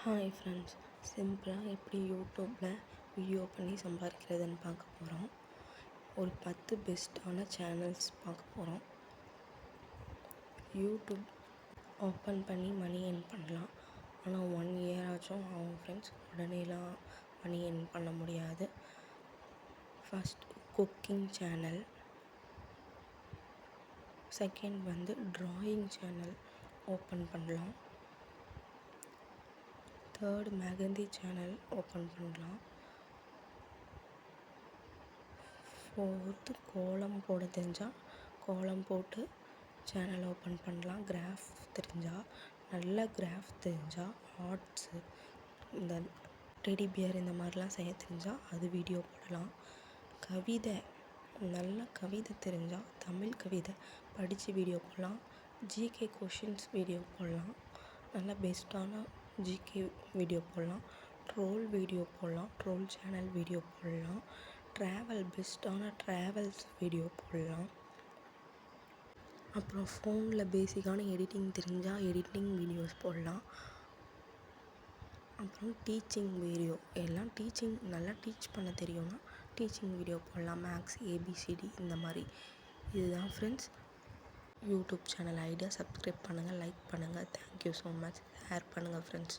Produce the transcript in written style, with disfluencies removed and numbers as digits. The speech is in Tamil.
ஹாய் ஃப்ரெண்ட்ஸ், சிம்பிளாக எப்படி யூடியூப்பில் வீடியோ பண்ணி சம்பாதிக்கிறதுன்னு பார்க்க போகிறோம். ஒரு 10 பெஸ்ட்டான சேனல்ஸ் பார்க்க போகிறோம். யூடியூப் ஓப்பன் பண்ணி மணி earn பண்ணலாம். ஆனால் 1 year ஆச்சும் ஆகும் ஃப்ரெண்ட்ஸ். உடனேலாம் மணி earn பண்ண முடியாது. First cooking channel, second drawing channel open பண்ணலாம். தேர்ட் மெஹந்தி சேனல் ஓப்பன் பண்ணலாம். ஃபோர்த்து கோலம் போட தெரிஞ்சால் கோலம் போட்டு சேனல் ஓப்பன் பண்ணலாம். கிராஃப் தெரிஞ்சால், நல்ல கிராஃப் தெரிஞ்சால், ஆர்ட்ஸு இந்த டெடி பியர் இந்த மாதிரிலாம் செய்ய தெரிஞ்சால் அது வீடியோ போடலாம். கவிதை, நல்ல கவிதை தெரிஞ்சால் தமிழ் கவிதை படித்து வீடியோ போடலாம். ஜிகே கொஷின்ஸ் வீடியோ போடலாம். நல்ல பெஸ்ட்டான ஜிகே வீடியோ போடலாம். ட்ரோல் வீடியோ போடலாம். ட்ரோல் சேனல் வீடியோ போடலாம். பெஸ்ட்டான ட்ராவல்ஸ் வீடியோ போடலாம். அப்புறம் ஃபோனில் பேசிக்கான எடிட்டிங் தெரிஞ்சால் எடிட்டிங் வீடியோஸ் போடலாம். அப்புறம் டீச்சிங் வீடியோ, எல்லாம் நல்லா டீச் பண்ண தெரியும்னா டீச்சிங் வீடியோ போடலாம். மேக்ஸ், ஏபிசிடி இந்த மாதிரி. இதுதான் friends YouTube channel idea. Subscribe பண்ணுங்கள், லைக் பண்ணுங்கள். Thank you so much. ஷேர் பண்ணுங்கள் ஃப்ரெண்ட்ஸ்.